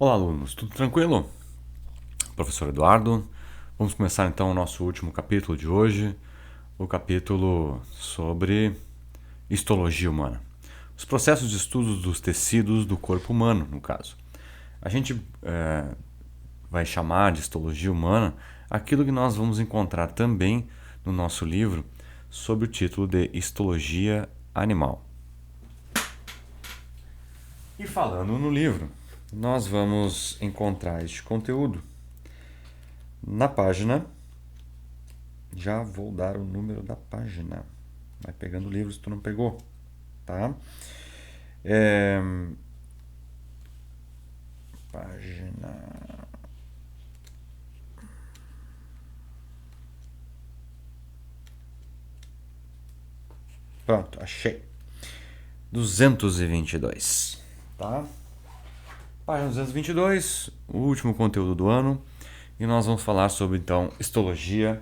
Olá, alunos, tudo tranquilo? Professor Eduardo, vamos começar então o nosso último capítulo de hoje, o capítulo sobre histologia humana. Os processos de estudo dos tecidos do corpo humano, no caso. A gente vai chamar de histologia humana aquilo que nós vamos encontrar também no nosso livro sob o título de histologia animal. E falando no livro, nós vamos encontrar este conteúdo na página. Já vou dar o número da página. Vai pegando o livro se tu não pegou, tá? Página. Pronto, achei. 222, tá? Página 222, o último conteúdo do ano. E nós vamos falar sobre, então, histologia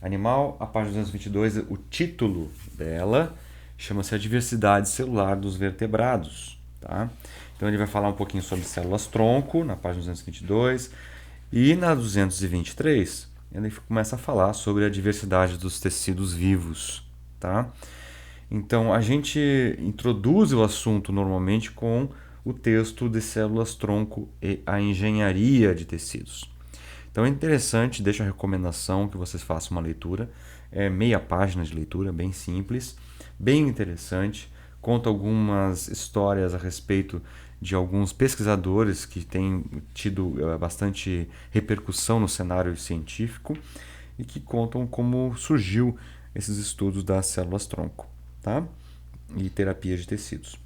animal. A página 222, o título dela chama-se A Diversidade Celular dos Vertebrados, tá? Então ele vai falar um pouquinho sobre células-tronco, na página 222. E na 223, ele começa a falar sobre a diversidade dos tecidos vivos, tá? Então a gente introduz o assunto normalmente com o texto de células-tronco e a engenharia de tecidos. Então é interessante, deixo a recomendação que vocês façam uma leitura, é meia página de leitura, bem simples, bem interessante, conta algumas histórias a respeito de alguns pesquisadores que têm tido bastante repercussão no cenário científico e que contam como surgiu esses estudos das células-tronco, tá? E terapia de tecidos.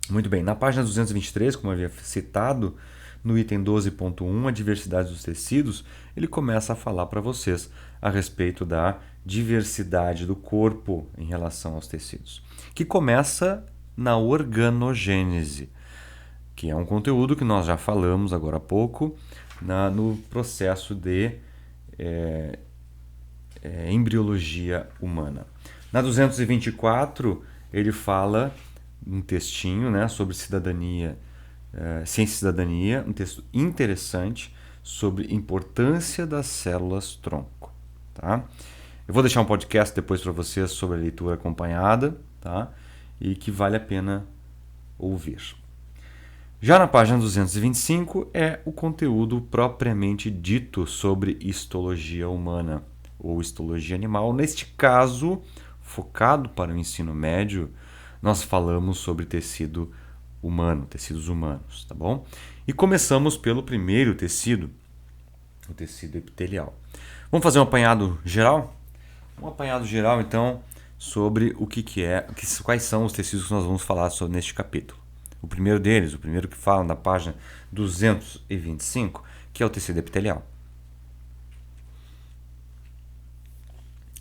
Muito bem, na página 223, como eu havia citado, no item 12.1, a diversidade dos tecidos, ele começa a falar para vocês a respeito da diversidade do corpo em relação aos tecidos, que começa na organogênese, que é um conteúdo que nós já falamos agora há pouco no processo de embriologia humana. Na 224, ele fala um textinho, né, sobre cidadania, ciência e cidadania, um texto interessante sobre importância das células-tronco. Tá? Eu vou deixar um podcast depois para vocês sobre a leitura acompanhada, tá? E que vale a pena ouvir. Já na página 225 é o conteúdo propriamente dito sobre histologia humana ou histologia animal. Neste caso, focado para o ensino médio, nós falamos sobre tecido humano, tecidos humanos, tá bom? E começamos pelo primeiro tecido, o tecido epitelial. Vamos fazer um apanhado geral? Um apanhado geral, então, sobre quais são os tecidos que nós vamos falar sobre neste capítulo. O primeiro deles, o primeiro que fala na página 225, que é o tecido epitelial.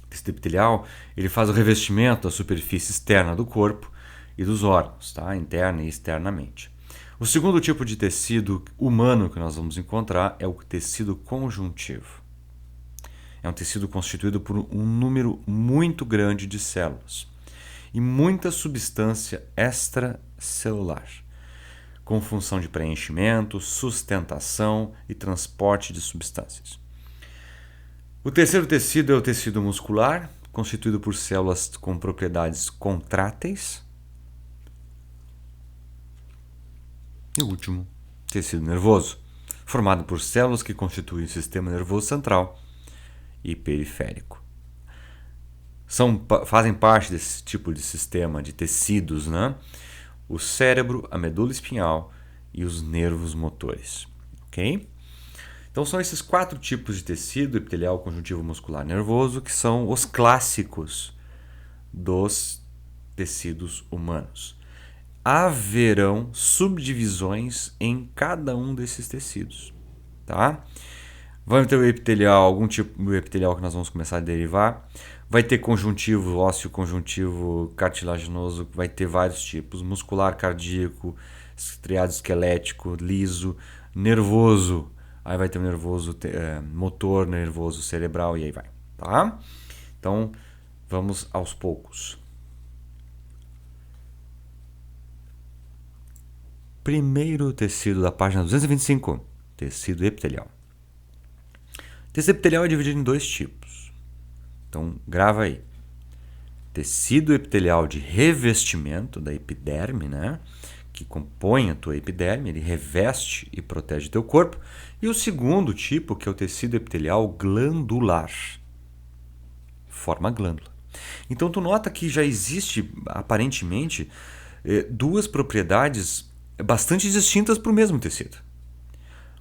O tecido epitelial, ele faz o revestimento da superfície externa do corpo e dos órgãos, tá? Interna e externamente. O segundo tipo de tecido humano que nós vamos encontrar é o tecido conjuntivo. É um tecido constituído por um número muito grande de células e muita substância extracelular, com função de preenchimento, sustentação e transporte de substâncias. O terceiro tecido é o tecido muscular, constituído por células com propriedades contráteis. E o último, tecido nervoso, formado por células que constituem o sistema nervoso central e periférico. Fazem parte desse tipo de sistema de tecidos, né? O cérebro, a medula espinhal e os nervos motores. Ok? Então são esses 4 tipos de tecido, epitelial, conjuntivo, muscular, nervoso, que são os clássicos dos tecidos humanos. Haverão subdivisões em cada um desses tecidos, tá? Vai ter o epitelial, algum tipo de epitelial que nós vamos começar a derivar. Vai ter conjuntivo ósseo, conjuntivo cartilaginoso, vai ter vários tipos. Muscular, cardíaco, estriado esquelético, liso, nervoso. Aí vai ter o nervoso motor, nervoso cerebral e aí vai, tá? Então, vamos aos poucos. Primeiro tecido da página 225, tecido epitelial. Tecido epitelial é dividido em dois tipos. Então, grava aí. Tecido epitelial de revestimento da epiderme, né? Que compõe a tua epiderme, ele reveste e protege teu corpo. E o segundo tipo, que é o tecido epitelial glandular. Forma glândula. Então, tu nota que já existe, aparentemente, duas propriedades bastante distintas para o mesmo tecido.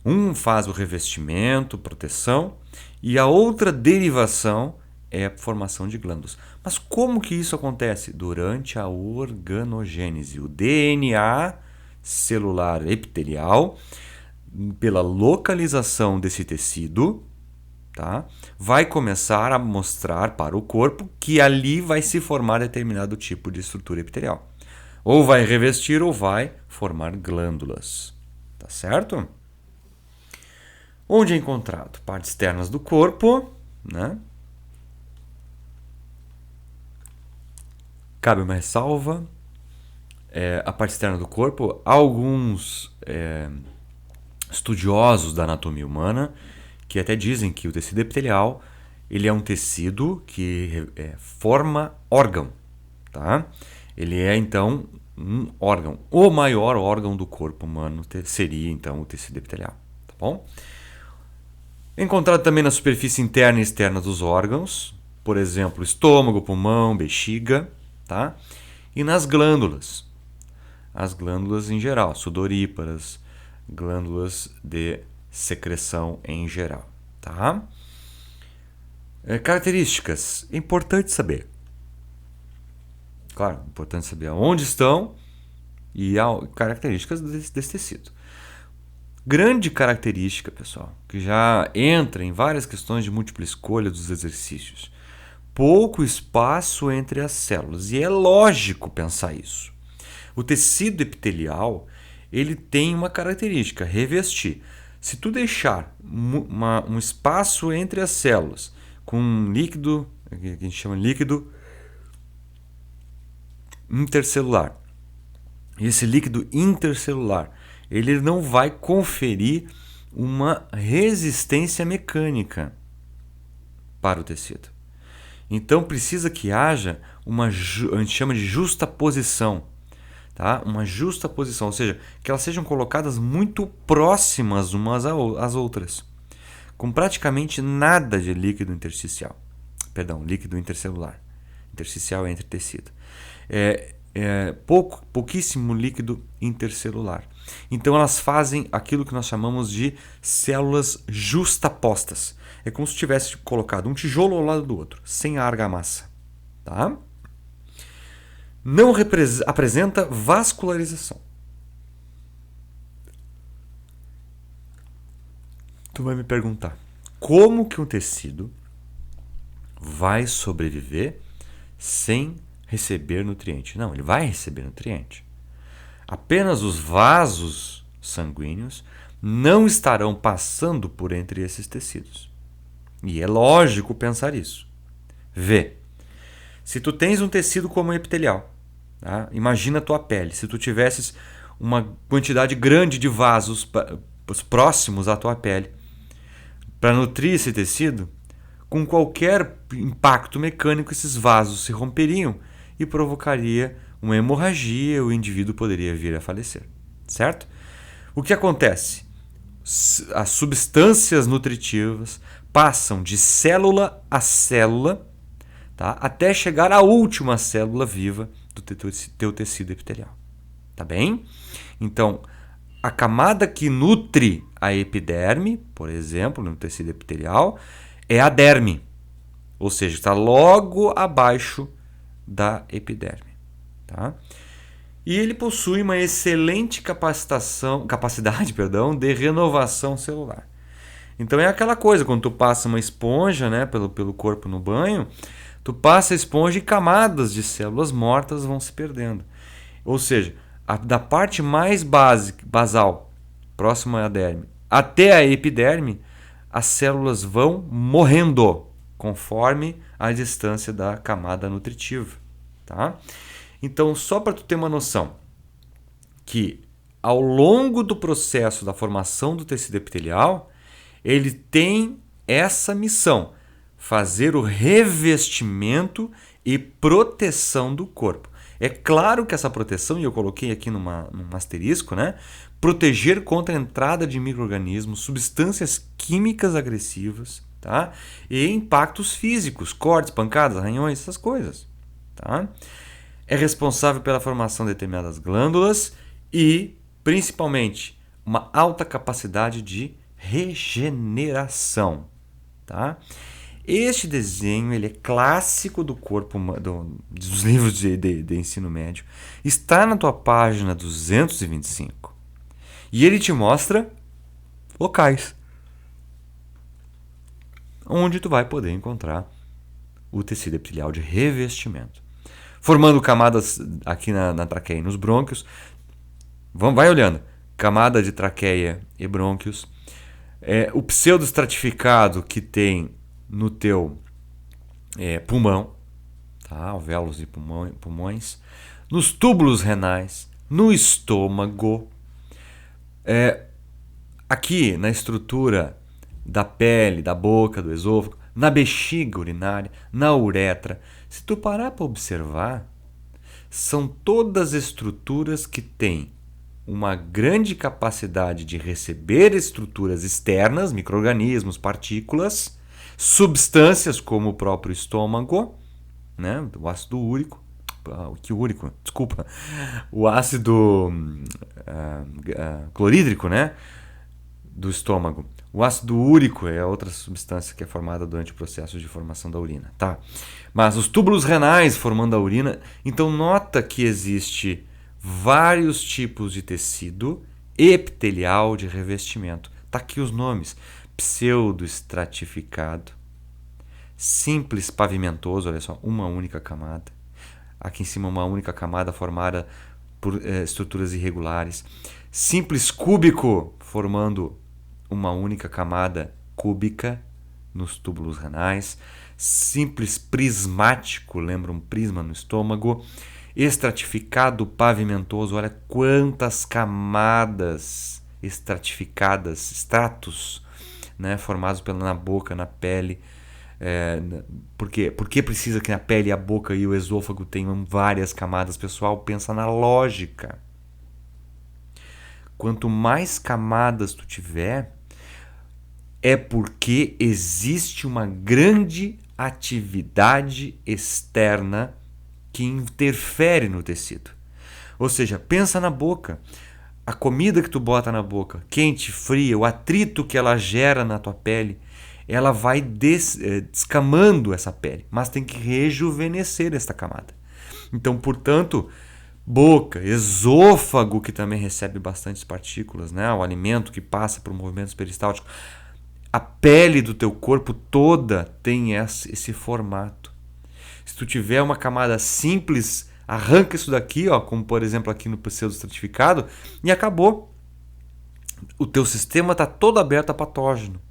Um faz o revestimento, proteção, e a outra derivação é a formação de glândulas. Mas como que isso acontece? Durante a organogênese. O DNA celular epitelial, pela localização desse tecido, tá, vai começar a mostrar para o corpo que ali vai se formar determinado tipo de estrutura epitelial. Ou vai revestir ou vai formar glândulas. Tá certo? Onde é encontrado? Partes externas do corpo, né? Cabe uma ressalva. A parte externa do corpo, alguns estudiosos da anatomia humana que até dizem que o tecido epitelial ele é um tecido que forma órgão. Tá? Ele é, então, um órgão. O maior órgão do corpo humano seria, então, o tecido epitelial. Tá bom? Encontrado também na superfície interna e externa dos órgãos, por exemplo, estômago, pulmão, bexiga, tá? E nas glândulas. As glândulas em geral, sudoríparas, glândulas de secreção em geral, tá? Características, é importante saber. Claro, importante saber onde estão e características desse tecido. Grande característica, pessoal, que já entra em várias questões de múltipla escolha dos exercícios. Pouco espaço entre as células. E é lógico pensar isso. O tecido epitelial ele tem uma característica, revestir. Se tu deixar um espaço entre as células com um líquido, que a gente chama de líquido intercelular, e esse líquido intercelular ele não vai conferir uma resistência mecânica para o tecido. Então precisa que haja a gente chama de justaposição. Tá? Uma justaposição, ou seja, que elas sejam colocadas muito próximas umas às outras, com praticamente nada de líquido intersticial. Perdão, líquido intercelular. Intersticial é entre tecido. Pouquíssimo líquido intercelular. Então elas fazem aquilo que nós chamamos de células justapostas. É como se tivesse colocado um tijolo ao lado do outro, sem a argamassa. Tá? Não apresenta vascularização. Tu vai me perguntar, como que um tecido vai sobreviver sem receber nutriente? Não, ele vai receber nutriente. Apenas os vasos sanguíneos não estarão passando por entre esses tecidos. E é lógico pensar isso. Vê. Se tu tens um tecido como o epitelial, tá? Imagina a tua pele. Se tu tivesses uma quantidade grande de vasos próximos à tua pele, para nutrir esse tecido, com qualquer impacto mecânico, esses vasos se romperiam e provocaria uma hemorragia, o indivíduo poderia vir a falecer. Certo? O que acontece? As substâncias nutritivas passam de célula a célula, tá? Até chegar à última célula viva do teu tecido epitelial. Tá bem? Então, a camada que nutre a epiderme, por exemplo, no tecido epitelial, é a derme. Ou seja, está logo abaixo da epiderme. Tá? E ele possui uma excelente capacidade de renovação celular. Então é aquela coisa, quando tu passa uma esponja, né, pelo corpo no banho, tu passa a esponja e camadas de células mortas vão se perdendo. Ou seja, da parte mais basal, próxima à derme, até a epiderme, as células vão morrendo conforme a distância da camada nutritiva. Tá? Então, só para tu ter uma noção que ao longo do processo da formação do tecido epitelial, ele tem essa missão: fazer o revestimento e proteção do corpo. É claro que essa proteção, e eu coloquei aqui num asterisco, né? Proteger contra a entrada de micro-organismos, substâncias químicas agressivas, tá? E impactos físicos, cortes, pancadas, arranhões, essas coisas. Tá? É responsável pela formação de determinadas glândulas e, principalmente, uma alta capacidade de regeneração. Tá? Este desenho ele é clássico do corpo dos livros de ensino médio. Está na tua página 225. E ele te mostra locais onde tu vai poder encontrar o tecido epitelial de revestimento. Formando camadas aqui na traqueia e nos brônquios. Vai olhando. Camada de traqueia e brônquios. O pseudoestratificado que tem no teu pulmão, tá? Alvéolos e pulmões. Nos túbulos renais. No estômago. Aqui na estrutura da pele, da boca, do esôfago, na bexiga urinária, na uretra. Se tu parar para observar, são todas estruturas que têm uma grande capacidade de receber estruturas externas, micro-organismos, partículas, substâncias como o próprio estômago, né? O ácido úrico, o ácido clorídrico, né? Do estômago. O ácido úrico é outra substância que é formada durante o processo de formação da urina, tá? Mas os túbulos renais formando a urina, então nota que existe vários tipos de tecido epitelial de revestimento. Tá aqui os nomes: pseudoestratificado, simples pavimentoso, olha só, uma única camada. Aqui em cima uma única camada formada por estruturas irregulares. Simples cúbico, formando uma única camada cúbica nos túbulos renais. Simples prismático, lembra um prisma no estômago. Estratificado pavimentoso, olha quantas camadas estratificadas, estratos, né, formados na boca, na pele. Por quê? Porque precisa que na pele, a boca e o esôfago tenham várias camadas. Pessoal, pensa na lógica. Quanto mais camadas tu tiver, é porque existe uma grande atividade externa que interfere no tecido. Ou seja, pensa na boca. A comida que tu bota na boca, quente, fria, o atrito que ela gera na tua pele, ela vai descamando essa pele, mas tem que rejuvenescer esta camada. Então, portanto, boca, esôfago, que também recebe bastantes partículas, né? O alimento que passa por movimentos peristálticos. A pele do teu corpo toda tem esse formato. Se tu tiver uma camada simples, arranca isso daqui, ó, como por exemplo aqui no pseudoestratificado, e acabou. O teu sistema está todo aberto a patógeno.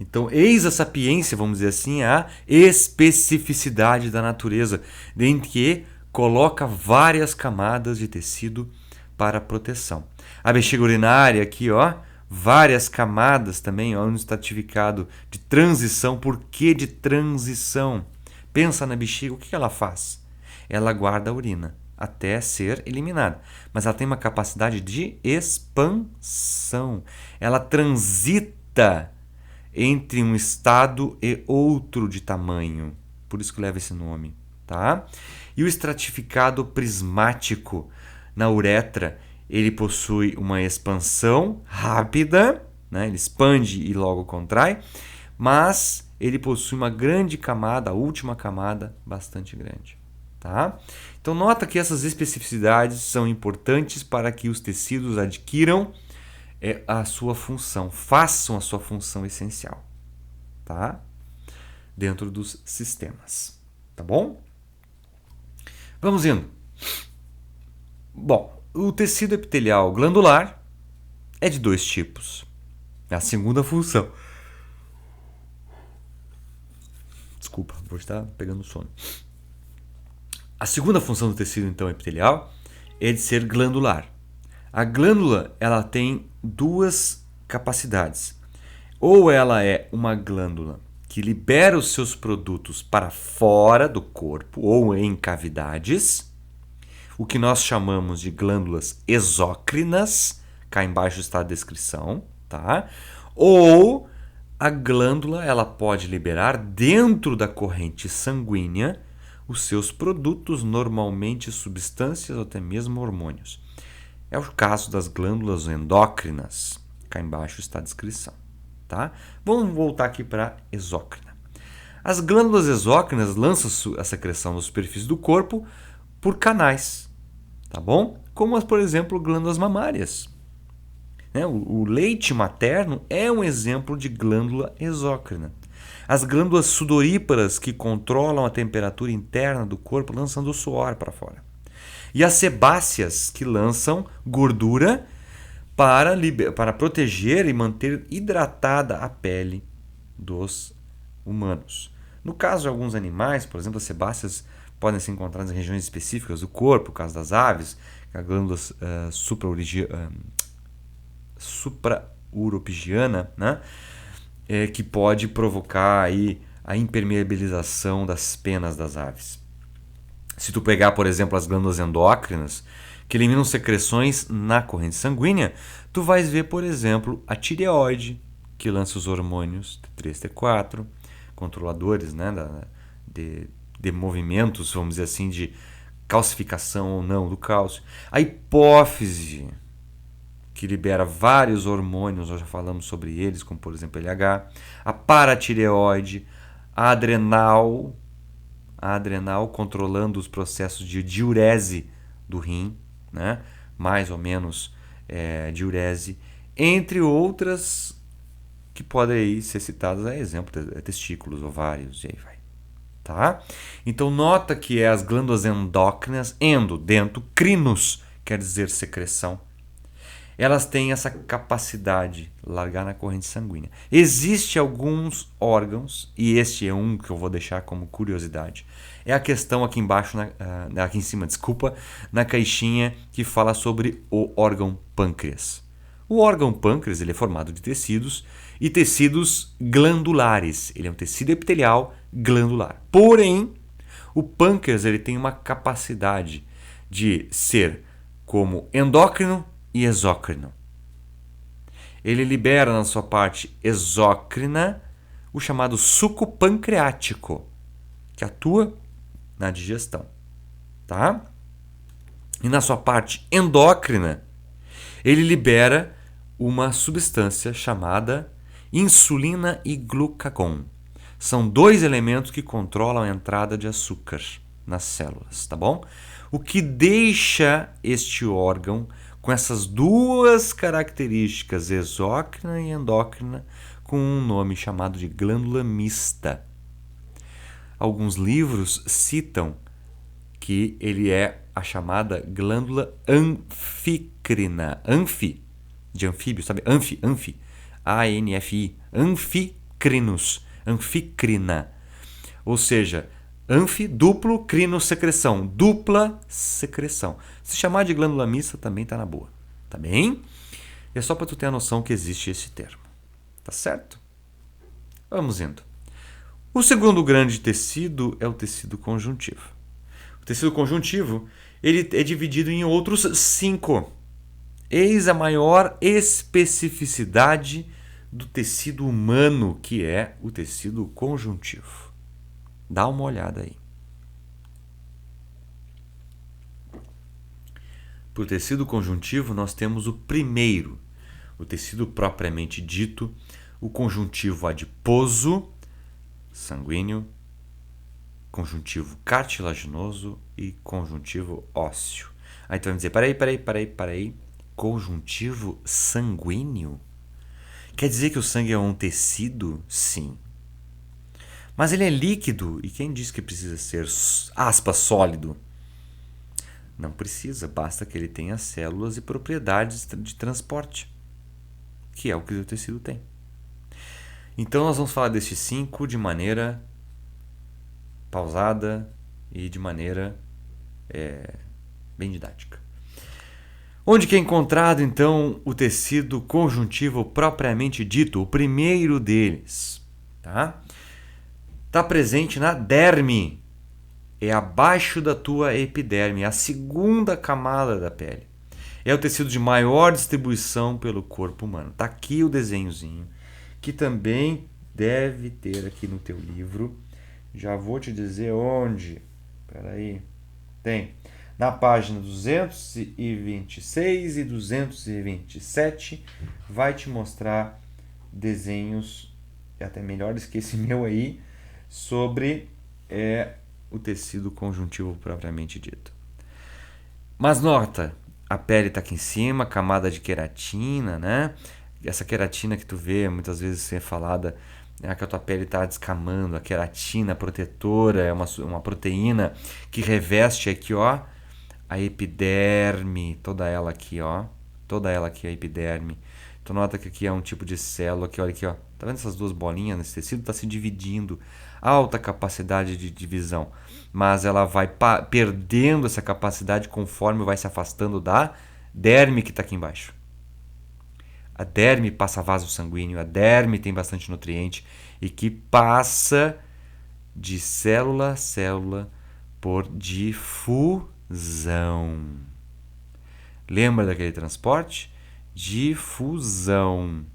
Então, eis a sapiência, vamos dizer assim, a especificidade da natureza, em que coloca várias camadas de tecido para proteção. A bexiga urinária aqui, ó, várias camadas também, ó, no estratificado de transição. Por que de transição? Pensa na bexiga, o que ela faz? Ela guarda a urina até ser eliminada, mas ela tem uma capacidade de expansão. Ela transita entre um estado e outro de tamanho, por isso que leva esse nome, tá? E o estratificado prismático na uretra, ele possui uma expansão rápida, né? Ele expande e logo contrai, mas ele possui uma grande camada, a última camada, bastante grande. Tá? Então nota que essas especificidades são importantes para que os tecidos adquiram a sua função, façam a sua função essencial, tá? Dentro dos sistemas, tá bom? Vamos indo. Bom, o tecido epitelial glandular é de dois tipos. É a segunda função. Desculpa, vou estar pegando sono. A segunda função do tecido então epitelial é de ser glandular. A glândula, ela tem duas capacidades. Ou ela é uma glândula que libera os seus produtos para fora do corpo ou em cavidades, o que nós chamamos de glândulas exócrinas, cá embaixo está a descrição, tá? Ou a glândula, ela pode liberar dentro da corrente sanguínea os seus produtos, normalmente substâncias ou até mesmo hormônios. É o caso das glândulas endócrinas, cá embaixo está a descrição, tá? Vamos voltar aqui para a exócrina. As glândulas exócrinas lançam a secreção da superfície do corpo por canais, tá bom? Como, por exemplo, glândulas mamárias. O leite materno é um exemplo de glândula exócrina. As glândulas sudoríparas, que controlam a temperatura interna do corpo, lançando o suor para fora. E as sebáceas, que lançam gordura para proteger e manter hidratada a pele dos humanos. No caso de alguns animais, por exemplo, as sebáceas podem ser encontradas em regiões específicas do corpo, no caso das aves, a glândula suprauropigiana, né? Que pode provocar aí a impermeabilização das penas das aves. Se tu pegar, por exemplo, as glândulas endócrinas, que eliminam secreções na corrente sanguínea, tu vais ver, por exemplo, a tireoide, que lança os hormônios T3, T4, controladores, né, de movimentos, vamos dizer assim, de calcificação ou não do cálcio. A hipófise, que libera vários hormônios, nós já falamos sobre eles, como por exemplo LH. A paratireoide, a adrenal controlando os processos de diurese do rim, né? Mais ou menos diurese, entre outras que podem aí ser citadas a exemplo, testículos, ovários e aí vai. Tá? Então nota que as glândulas endócrinas, dentro, crinos, quer dizer secreção, elas têm essa capacidade de largar na corrente sanguínea. Existem alguns órgãos, e este é um que eu vou deixar como curiosidade. É a questão aqui embaixo, aqui em cima, na caixinha que fala sobre o órgão pâncreas. O órgão pâncreas ele é formado de tecidos e tecidos glandulares. Ele é um tecido epitelial glandular. Porém, o pâncreas ele tem uma capacidade de ser como endócrino e exócrino. Ele libera na sua parte exócrina o chamado suco pancreático, que atua na digestão, tá? E na sua parte endócrina, ele libera uma substância chamada insulina e glucagon. São dois elementos que controlam a entrada de açúcar nas células, tá bom? O que deixa este órgão com essas duas características, exócrina e endócrina, com um nome chamado de glândula mista. Alguns livros citam que ele é a chamada glândula anfícrina. De anfíbio, sabe? Anfi. A-N-F-I. Anfícrina. Ou seja, duplo, crino, secreção. Dupla secreção. Se chamar de glândula mista também tá na boa. Tá bem? É só para tu ter a noção que existe esse termo. Tá certo? Vamos indo. O segundo grande tecido é o tecido conjuntivo. O tecido conjuntivo ele é dividido em outros 5. Eis a maior especificidade do tecido humano, que é o tecido conjuntivo. Dá uma olhada aí. Para o tecido conjuntivo, nós temos o primeiro, o tecido propriamente dito, o conjuntivo adiposo, sanguíneo, conjuntivo cartilaginoso e conjuntivo ósseo. Aí tu vai me dizer, peraí, conjuntivo sanguíneo? Quer dizer que o sangue é um tecido? Sim. Mas ele é líquido, e quem diz que precisa ser, aspas, sólido? Não precisa, basta que ele tenha células e propriedades de transporte, que é o que o tecido tem. Então nós vamos falar destes 5 de maneira pausada e de maneira bem didática. Onde que é encontrado, então, o tecido conjuntivo propriamente dito, o primeiro deles? Tá? Está presente na derme, é abaixo da tua epiderme, a segunda camada da pele. É o tecido de maior distribuição pelo corpo humano. Está aqui o desenhozinho, que também deve ter aqui no teu livro. Já vou te dizer onde. Espera aí. Tem. Na página 226 e 227 vai te mostrar desenhos, até melhores que esse meu aí, sobre o tecido conjuntivo propriamente dito. Mas nota, a pele está aqui em cima, camada de queratina, né? Essa queratina que tu vê muitas vezes ser falada, que a tua pele está descamando, a queratina protetora é uma proteína que reveste aqui, ó, a epiderme, toda ela aqui, ó, a epiderme. Tu nota que aqui é um tipo de célula, que olha aqui, ó, tá vendo essas duas bolinhas nesse tecido? Está se dividindo, alta capacidade de divisão, mas ela vai perdendo essa capacidade conforme vai se afastando da derme que está aqui embaixo. A derme passa vaso sanguíneo, a derme tem bastante nutriente e que passa de célula a célula por difusão. Lembra daquele transporte? Difusão.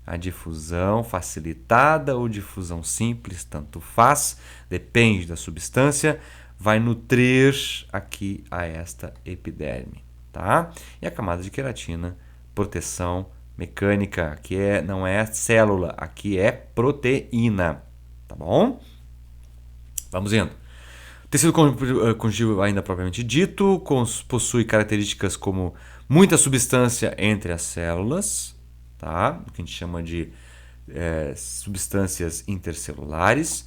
A difusão facilitada ou difusão simples, tanto faz, depende da substância, vai nutrir aqui a esta epiderme, tá? E a camada de queratina, proteção mecânica, que não é célula, aqui é proteína, tá bom? Vamos indo. O tecido conjuntivo, ainda propriamente dito, possui características como muita substância entre as células, tá? O que a gente chama de substâncias intercelulares.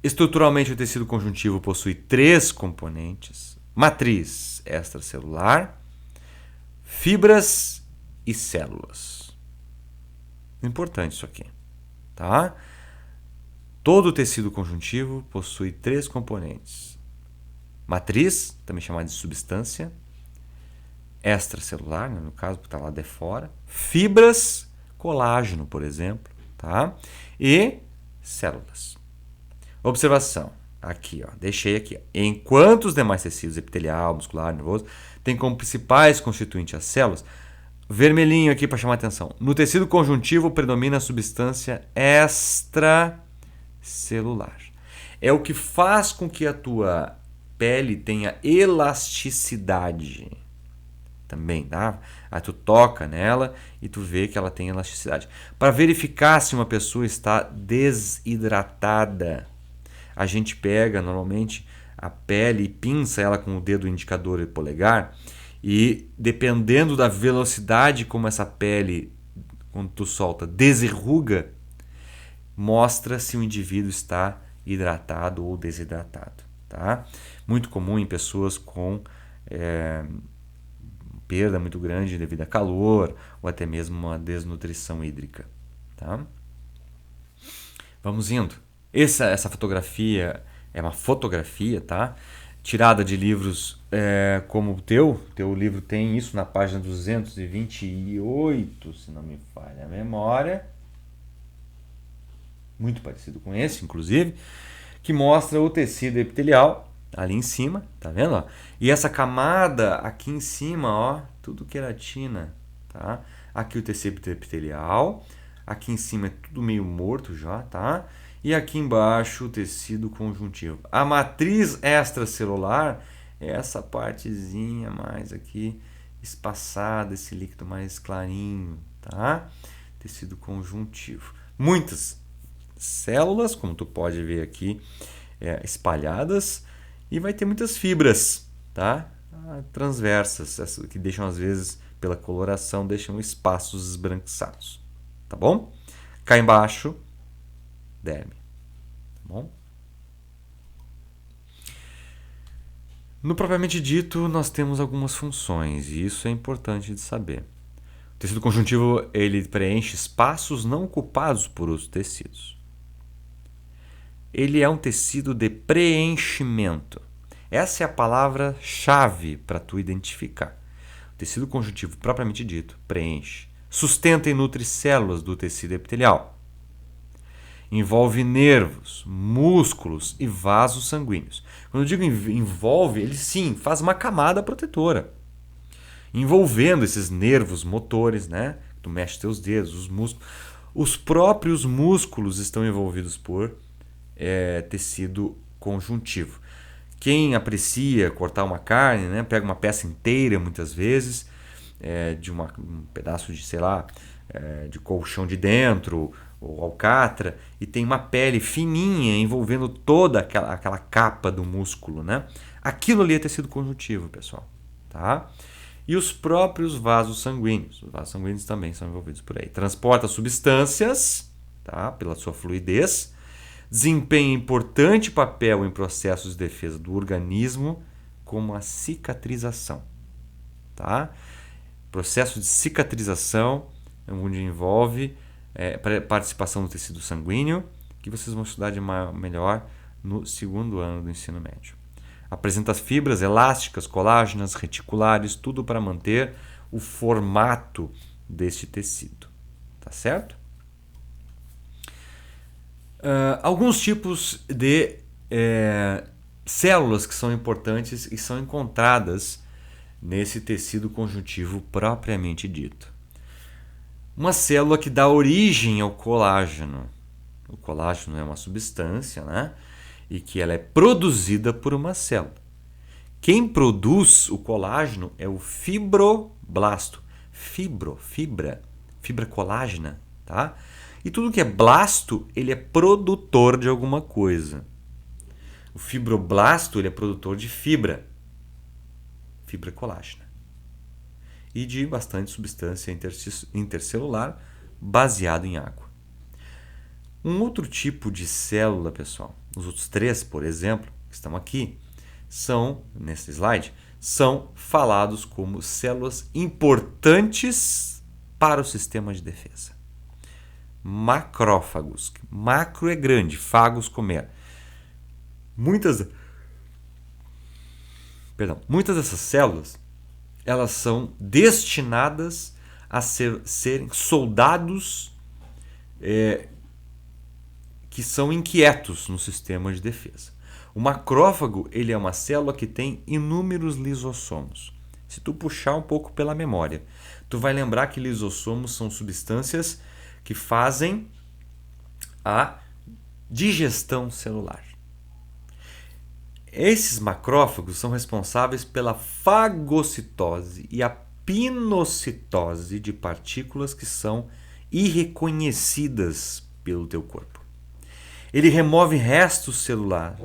Estruturalmente, o tecido conjuntivo possui 3 componentes: matriz extracelular, fibras e células. Importante isso aqui, tá? Todo o tecido conjuntivo possui 3 componentes: matriz, também chamada de substância, extracelular, no caso, porque está lá de fora, fibras, colágeno, por exemplo, tá? E células. Observação, aqui, ó, deixei aqui. Enquanto os demais tecidos, epitelial, muscular, nervoso, têm como principais constituintes as células, vermelhinho aqui para chamar a atenção. No tecido conjuntivo predomina a substância extracelular. É o que faz com que a tua pele tenha elasticidade. Também, tá? Aí tu toca nela e tu vê que ela tem elasticidade. Para verificar se uma pessoa está desidratada, a gente pega normalmente a pele e pinça ela com o dedo indicador e polegar, e dependendo da velocidade como essa pele, quando tu solta, desenruga, mostra se o indivíduo está hidratado ou desidratado, tá? Muito comum em pessoas com perda muito grande devido a calor ou até mesmo uma desnutrição hídrica, tá? Vamos indo. Essa fotografia é uma fotografia, tá? Tirada de livros como o teu livro tem isso na página 228, se não me falha a memória, muito parecido com esse, inclusive, que mostra o tecido epitelial ali em cima, tá vendo? Ó? E essa camada aqui em cima, ó, tudo queratina, tá? Aqui o tecido epitelial, aqui em cima é tudo meio morto já, tá? E aqui embaixo o tecido conjuntivo. A matriz extracelular é essa partezinha mais aqui espaçada, esse líquido mais clarinho, tá? Tecido conjuntivo. Muitas células, como tu pode ver aqui, espalhadas, e vai ter muitas fibras, tá? Transversas, que deixam às vezes, pela coloração, deixam espaços esbranquiçados, tá bom? Cá embaixo, derme, tá bom? No propriamente dito, nós temos algumas funções, e isso é importante de saber. O tecido conjuntivo, ele preenche espaços não ocupados por outros tecidos. Ele é um tecido de preenchimento. Essa é a palavra-chave para tu identificar. tecido conjuntivo propriamente dito preenche, sustenta e nutre células do tecido epitelial. Envolve nervos, músculos e vasos sanguíneos. Quando eu digo envolve, ele sim faz uma camada protetora, envolvendo esses nervos motores, né? Tu mexe teus dedos, os músculos. Os próprios músculos estão envolvidos por tecido conjuntivo. Quem aprecia cortar uma carne, né? Pega uma peça inteira muitas vezes, de um pedaço de, sei lá, de colchão de dentro ou alcatra, e tem uma pele fininha envolvendo toda aquela capa do músculo, né? Aquilo ali é tecido conjuntivo, pessoal, tá? E os próprios vasos sanguíneos. Os vasos sanguíneos também são envolvidos por aí. Transporta substâncias, tá? Pela sua fluidez. Desempenha importante papel em processos de defesa do organismo, como a cicatrização. Tá? Processo de cicatrização, onde envolve participação do tecido sanguíneo, que vocês vão estudar de melhor no segundo ano do ensino médio. Apresenta as fibras elásticas, colágenas, reticulares, tudo para manter o formato deste tecido. Tá certo? Alguns tipos de células que são importantes e são encontradas nesse tecido conjuntivo propriamente dito. Uma célula que dá origem ao colágeno. O colágeno é uma substância, né? E que ela é produzida por uma célula. Quem produz o colágeno é o fibroblasto. Fibra colágena, tá? E tudo que é blasto, ele é produtor de alguma coisa. O fibroblasto, ele é produtor de fibra colágena. E de bastante substância intercelular baseado em água. Um outro tipo de célula, pessoal, os outros três, por exemplo, que estão aqui, são, nesse slide, são falados como células importantes para o sistema de defesa. Macrófagos. Macro é grande, fagos comer. Muitas dessas células, elas são destinadas a serem soldados que são inquietos no sistema de defesa. O macrófago, ele é uma célula que tem inúmeros lisossomos. Se tu puxar um pouco pela memória, tu vai lembrar que lisossomos são substâncias que fazem a digestão celular. Esses macrófagos são responsáveis pela fagocitose e a pinocitose de partículas que são irreconhecidas pelo teu corpo. Ele remove restos celulares,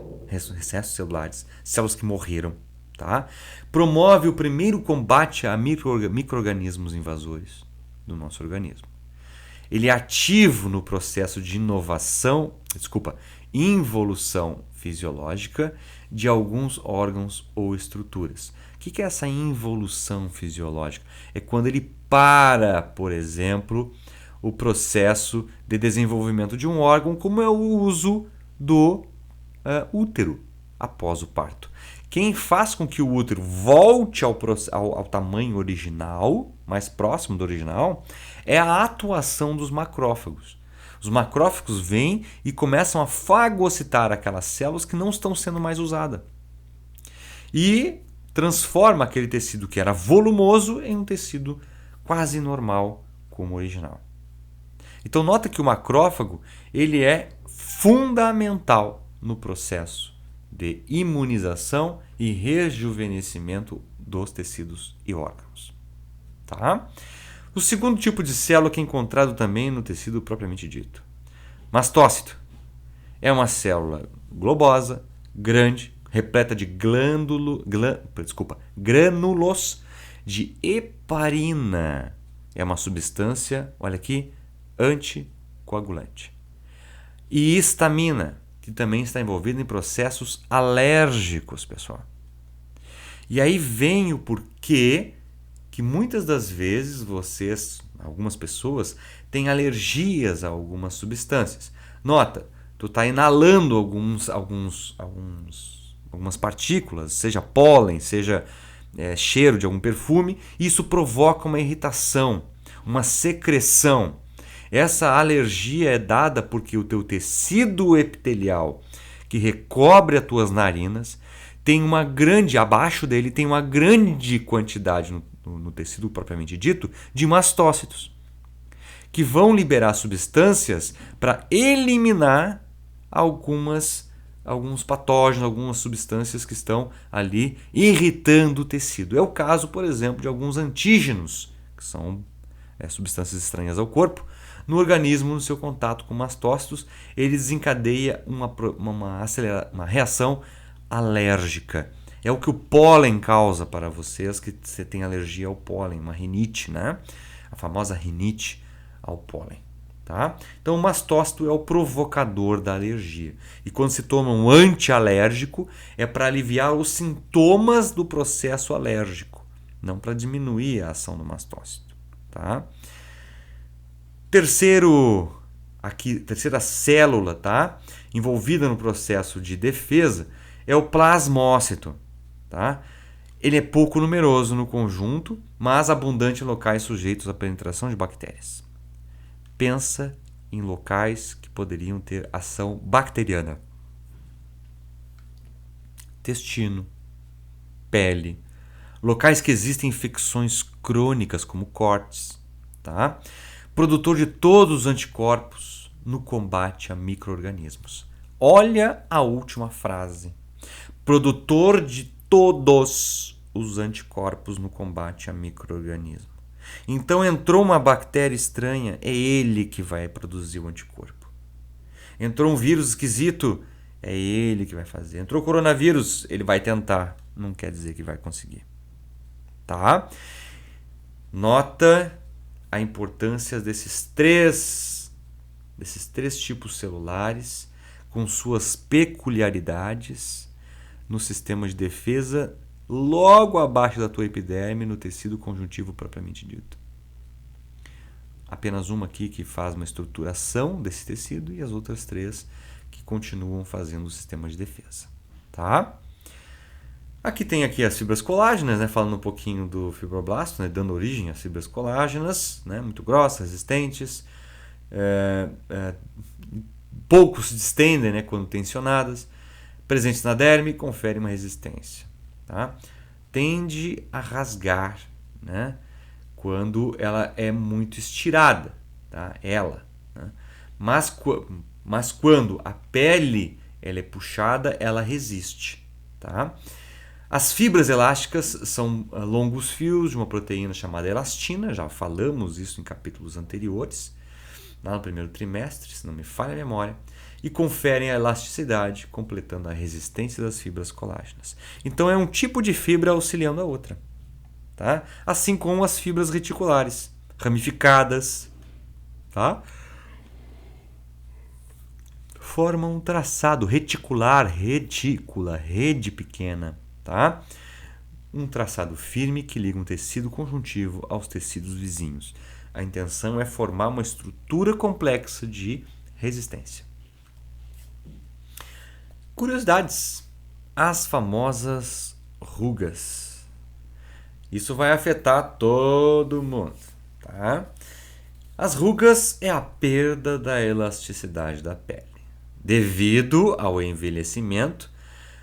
células que morreram, tá? Promove o primeiro combate a micro-organismos invasores do nosso organismo. Ele é ativo no processo de involução fisiológica de alguns órgãos ou estruturas. O que é essa involução fisiológica? É quando ele para, por exemplo, o processo de desenvolvimento de um órgão, como é o uso do útero após o parto. Quem faz com que o útero volte ao tamanho original, mais próximo do original, é a atuação dos macrófagos. Os macrófagos vêm e começam a fagocitar aquelas células que não estão sendo mais usadas. E transforma aquele tecido que era volumoso em um tecido quase normal, como o original. Então nota que o macrófago ele é fundamental no processo de imunização e rejuvenescimento dos tecidos e órgãos. Tá? O segundo tipo de célula que é encontrado também no tecido propriamente dito. Mastócito. É uma célula globosa, grande, repleta de grânulos de heparina. É uma substância, olha aqui, anticoagulante. E histamina, que também está envolvida em processos alérgicos, pessoal. E aí vem o porquê que muitas das vezes algumas pessoas, têm alergias a algumas substâncias. Nota, tu está inalando algumas partículas, seja pólen, seja cheiro de algum perfume, isso provoca uma irritação, uma secreção. Essa alergia é dada porque o teu tecido epitelial que recobre as tuas narinas tem uma grande, abaixo dele tem uma grande quantidade no tecido propriamente dito de mastócitos, que vão liberar substâncias para eliminar alguns patógenos, algumas substâncias que estão ali irritando o tecido. É o caso, por exemplo, de alguns antígenos, que são substâncias estranhas ao corpo. No organismo, no seu contato com mastócitos, ele desencadeia uma reação alérgica. É o que o pólen causa para vocês que você tem alergia ao pólen, uma rinite, né? A famosa rinite ao pólen. Tá? Então, o mastócito é o provocador da alergia. E quando se toma um antialérgico, é para aliviar os sintomas do processo alérgico, não para diminuir a ação do mastócito. Tá? Terceira célula, tá? Envolvida no processo de defesa é o plasmócito. Tá? Ele é pouco numeroso no conjunto, mas abundante em locais sujeitos à penetração de bactérias. Pensa em locais que poderiam ter ação bacteriana. Intestino, pele, locais que existem infecções crônicas como cortes, tá? Produtor de todos os anticorpos no combate a micro-organismos. Olha a última frase. Produtor de todos os anticorpos no combate a micro-organismos. Então entrou uma bactéria estranha, é ele que vai produzir o anticorpo. Entrou um vírus esquisito, é ele que vai fazer. Entrou coronavírus, ele vai tentar, não quer dizer que vai conseguir. Tá? Nota a importância desses três tipos celulares com suas peculiaridades no sistema de defesa logo abaixo da tua epiderme, no tecido conjuntivo propriamente dito. Apenas uma aqui que faz uma estruturação desse tecido e as outras três que continuam fazendo o sistema de defesa. Tá? Aqui tem as fibras colágenas, né? Falando um pouquinho do fibroblasto, né? Dando origem às fibras colágenas, né? Muito grossas, resistentes, pouco se distendem, né? Quando tensionadas, presentes na derme, conferem uma resistência. Tá? Tende a rasgar, né? Quando ela é muito estirada, tá? Né? Mas quando a pele ela é puxada, ela resiste. Tá? As fibras elásticas são longos fios de uma proteína chamada elastina, já falamos isso em capítulos anteriores, lá no primeiro trimestre, se não me falha a memória, e conferem a elasticidade, completando a resistência das fibras colágenas. Então é um tipo de fibra auxiliando a outra. Tá? Assim como as fibras reticulares, ramificadas, tá? Formam um traçado reticular, retícula, rede pequena. Tá? Um traçado firme que liga um tecido conjuntivo aos tecidos vizinhos. A intenção é formar uma estrutura complexa de resistência. Curiosidades. As famosas rugas. Isso vai afetar todo mundo. Tá? As rugas é a perda da elasticidade da pele. Devido ao envelhecimento,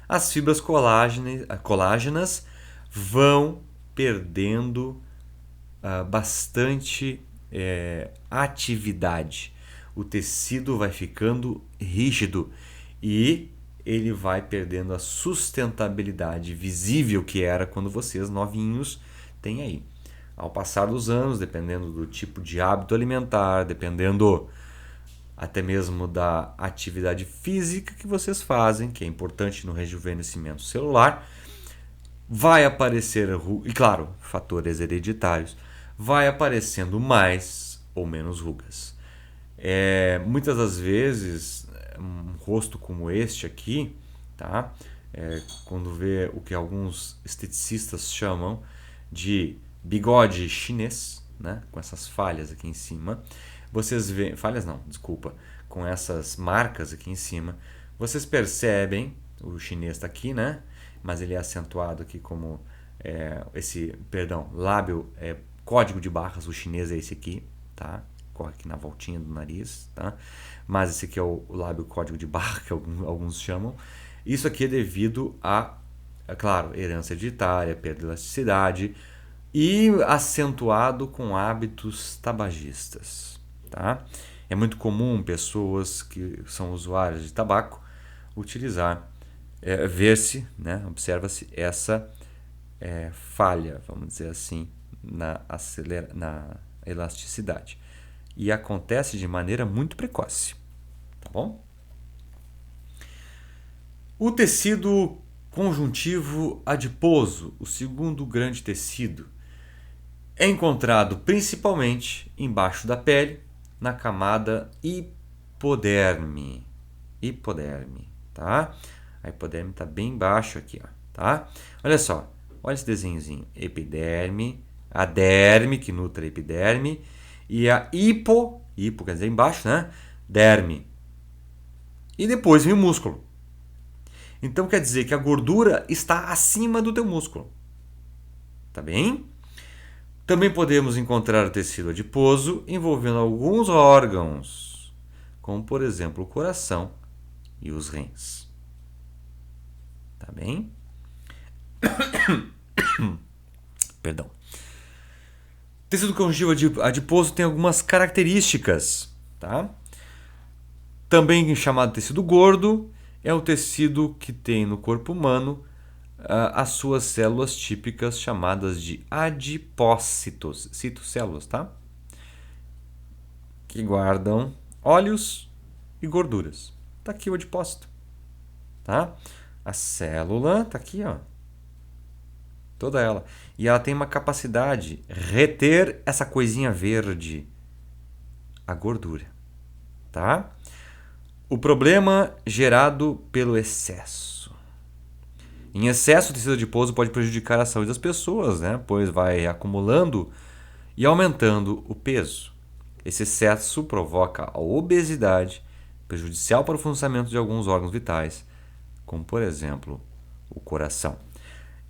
as fibras colágenas vão perdendo bastante atividade. O tecido vai ficando rígido e ele vai perdendo a sustentabilidade visível que era quando vocês novinhos têm aí. Ao passar dos anos, dependendo do tipo de hábito alimentar, dependendo até mesmo da atividade física que vocês fazem, que é importante no rejuvenescimento celular, vai aparecer, e claro, fatores hereditários, vai aparecendo mais ou menos rugas. Muitas das vezes, um rosto como este aqui, tá? Quando vê o que alguns esteticistas chamam de bigode chinês, né? Com essas falhas aqui em cima, vocês veem, falhas não, desculpa, com essas marcas aqui em cima, vocês percebem, o chinês está aqui, né? Mas ele é acentuado aqui como lábio código de barras, o chinês é esse aqui, tá? Corre aqui na voltinha do nariz, tá? Mas esse aqui é o lábio código de barra, que alguns chamam. Isso aqui é devido claro, herança hereditária, perda de elasticidade e acentuado com hábitos tabagistas, tá? É muito comum pessoas que são usuárias de tabaco utilizar, ver-se, né? Observa-se essa falha, vamos dizer assim, na elasticidade. E acontece de maneira muito precoce, tá bom? O tecido conjuntivo adiposo, o segundo grande tecido, é encontrado principalmente embaixo da pele, na camada hipoderme. Tá? A hipoderme está bem embaixo aqui, ó, tá? Olha só, olha esse desenhozinho. Epiderme, a derme, que nutre a epiderme, e a hipo quer dizer embaixo, né? Derme. E depois vem o músculo. Então quer dizer que a gordura está acima do teu músculo. Tá bem? Também podemos encontrar o tecido adiposo envolvendo alguns órgãos, como por exemplo o coração e os rins. Tá bem? Perdão. O tecido conjuntivo adiposo tem algumas características, tá? Também chamado tecido gordo, é o tecido que tem no corpo humano as suas células típicas chamadas de adipócitos, citocélulas, tá? Que guardam óleos e gorduras. Tá aqui o adipócito, tá? A célula tá aqui, ó. Toda ela. E ela tem uma capacidade de reter essa coisinha verde, a gordura, tá? O problema gerado pelo excesso. Em excesso, o tecido adiposo pode prejudicar a saúde das pessoas, né? Pois vai acumulando e aumentando o peso. Esse excesso provoca a obesidade, prejudicial para o funcionamento de alguns órgãos vitais, como por exemplo o coração.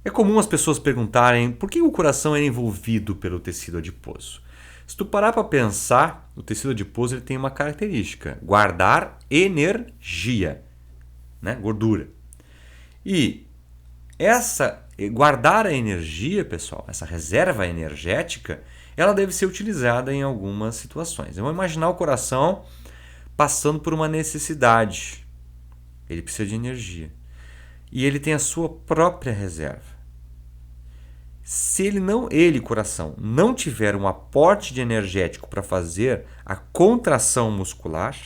É comum as pessoas perguntarem por que o coração é envolvido pelo tecido adiposo. Se tu parar para pensar, o tecido adiposo ele tem uma característica: guardar energia, né? Gordura. E guardar a energia, pessoal, essa reserva energética, ela deve ser utilizada em algumas situações. Vamos imaginar o coração passando por uma necessidade. Ele precisa de energia. E ele tem a sua própria reserva. Se ele, coração, não tiver um aporte de energético para fazer a contração muscular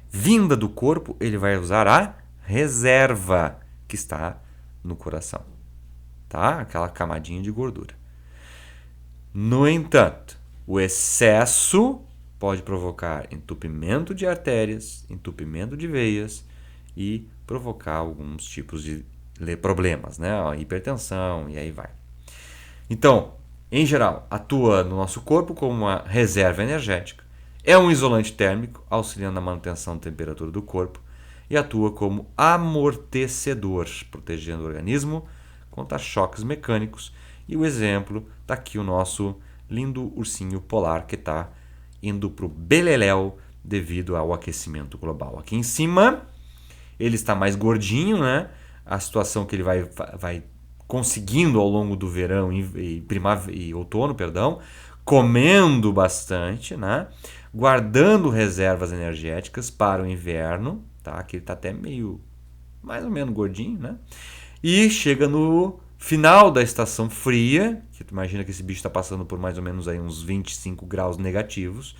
vinda do corpo, ele vai usar a reserva que está no coração, tá? Aquela camadinha de gordura. No entanto, o excesso pode provocar entupimento de artérias, entupimento de veias e provocar alguns tipos de problemas, né? Hipertensão e aí vai. Então, em geral, atua no nosso corpo como uma reserva energética, é um isolante térmico, auxiliando na manutenção da temperatura do corpo e atua como amortecedor, protegendo o organismo contra choques mecânicos. E o exemplo, está aqui o nosso lindo ursinho polar que está indo para o beleléu devido ao aquecimento global. Aqui em cima, ele está mais gordinho, né? A situação que ele vai conseguindo ao longo do verão e outono, comendo bastante, né? Guardando reservas energéticas para o inverno, tá? Que ele está até mais ou menos gordinho, né? E chega no final da estação fria, que tu imagina que esse bicho está passando por mais ou menos aí uns 25 graus negativos,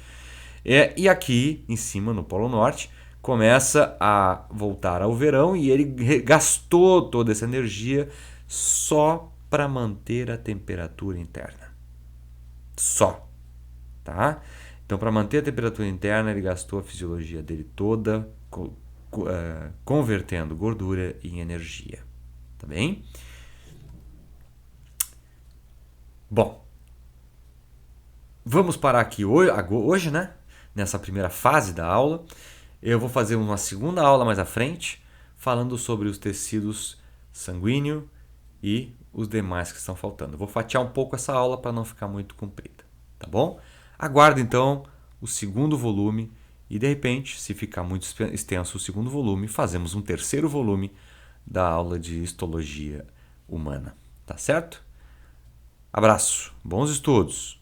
e aqui em cima, no Polo Norte, começa a voltar ao verão e ele gastou toda essa energia só para manter a temperatura interna. Só, tá? Então, para manter a temperatura interna, ele gastou a fisiologia dele toda convertendo gordura em energia, tá bem? Bom, vamos parar aqui hoje, né? Nessa primeira fase da aula. Eu vou fazer uma segunda aula mais à frente, falando sobre os tecidos sanguíneo e os demais que estão faltando. Eu vou fatiar um pouco essa aula para não ficar muito comprida, tá bom? Aguardo então o segundo volume e de repente, se ficar muito extenso o segundo volume, fazemos um terceiro volume da aula de histologia humana, tá certo? Abraço, bons estudos!